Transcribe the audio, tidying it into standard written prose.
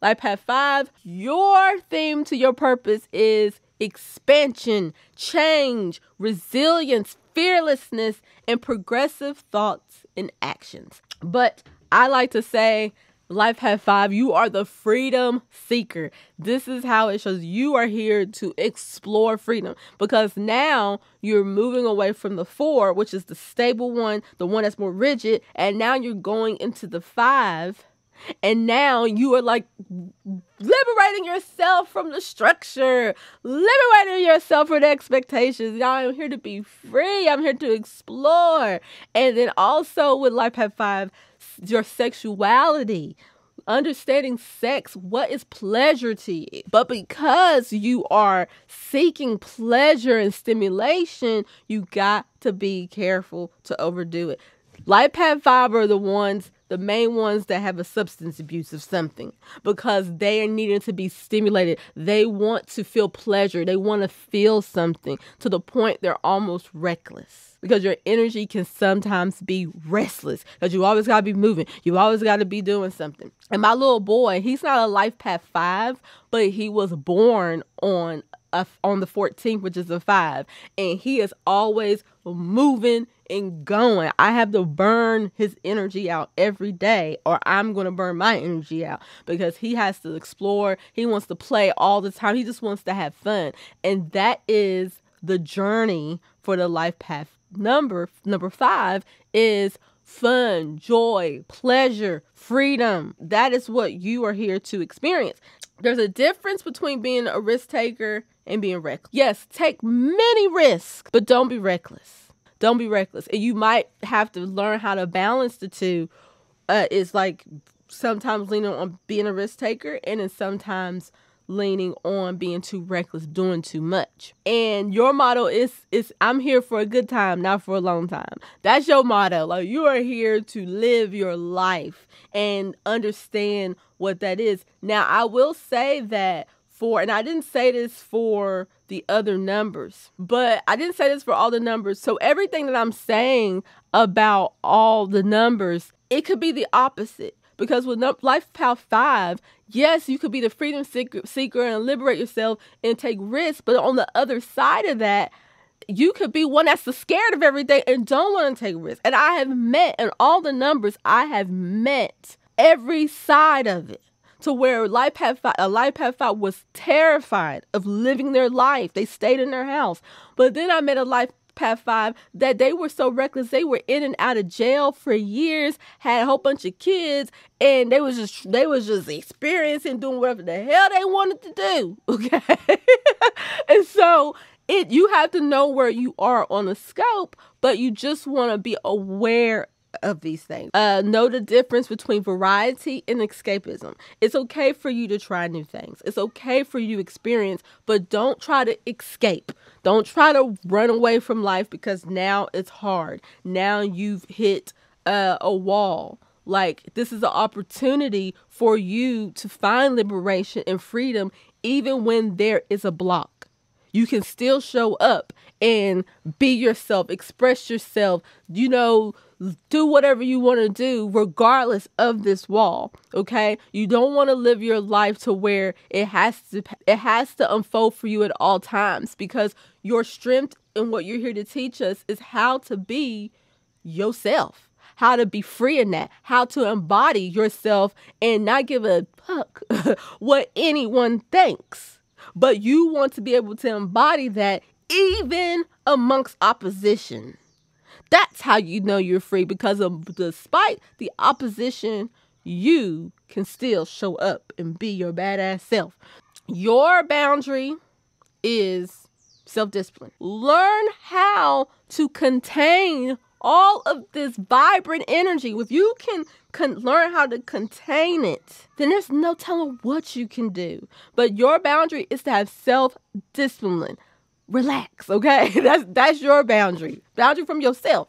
Life Path 5, your theme to your purpose is expansion, change, resilience, fearlessness, and progressive thoughts and actions. But I like to say, Life Path 5, you are the freedom seeker. This is how it shows you are here to explore freedom, because now you're moving away from the 4, which is the stable one, the one that's more rigid, and now you're going into the 5. And now you are like liberating yourself from the structure, liberating yourself from the expectations. I'm here to be free. I'm here to explore. And then also with Life Path 5, your sexuality, understanding sex, what is pleasure to you. But because you are seeking pleasure and stimulation, you got to be careful to overdo it. Life Path 5 are the main ones that have a substance abuse of something, because they are needing to be stimulated. They want to feel pleasure. They want to feel something to the point they're almost reckless, because your energy can sometimes be restless, because you always got to be moving. You always got to be doing something. And my little boy, he's not a Life Path 5, but he was born on the 14th, which is a 5, and he is always moving and going. I have to burn his energy out every day, or I'm going to burn my energy out, because he has to explore. He wants to play all the time. He just wants to have fun. And that is the journey for the Life Path number 5 is fun, joy, pleasure, freedom. That is what you are here to experience. There's a difference between being a risk taker and being reckless. Yes, take many risks, but don't be reckless. Don't be reckless. And you might have to learn how to balance the two. It's like sometimes leaning on being a risk taker, and then sometimes leaning on being too reckless, doing too much. And your motto is I'm here for a good time, not for a long time. That's your motto. Like, you are here to live your life and understand what that is. Now, I will say that and I didn't say this for the other numbers, but I didn't say this for all the numbers. So everything that I'm saying about all the numbers, it could be the opposite. Because with Life Path 5, yes, you could be the freedom seeker and liberate yourself and take risks. But on the other side of that, you could be one that's scared of everything and don't want to take risks. And I have met, in all the numbers, I have met every side of it. To where a Life Path 5 was terrified of living their life. They stayed in their house. But then I met a Life Path 5 that they were so reckless. They were in and out of jail for years, had a whole bunch of kids, and they was just experiencing, doing whatever the hell they wanted to do. Okay. And so you have to know where you are on the scope, but you just want to be aware of these things. Know the difference between variety and escapism. It's okay for you to try new things. It's okay for you to experience, but don't try to escape. Don't try to run away from life, because now it's hard. Now you've hit a wall. Like, this is an opportunity for you to find liberation and freedom, even when there is a block. You can still show up and be yourself, express yourself, do whatever you want to do regardless of this wall. Okay. You don't want to live your life to where it has to unfold for you at all times, because your strength and what you're here to teach us is how to be yourself, how to be free in that, how to embody yourself and not give a fuck what anyone thinks. But you want to be able to embody that even amongst opposition. That's how you know you're free, because despite the opposition, you can still show up and be your badass self. Your boundary is self-discipline. Learn how to contain all of this vibrant energy. If you can learn how to contain it, then there's no telling what you can do. But your boundary is to have self-discipline. Relax, okay? That's your boundary. Boundary from yourself.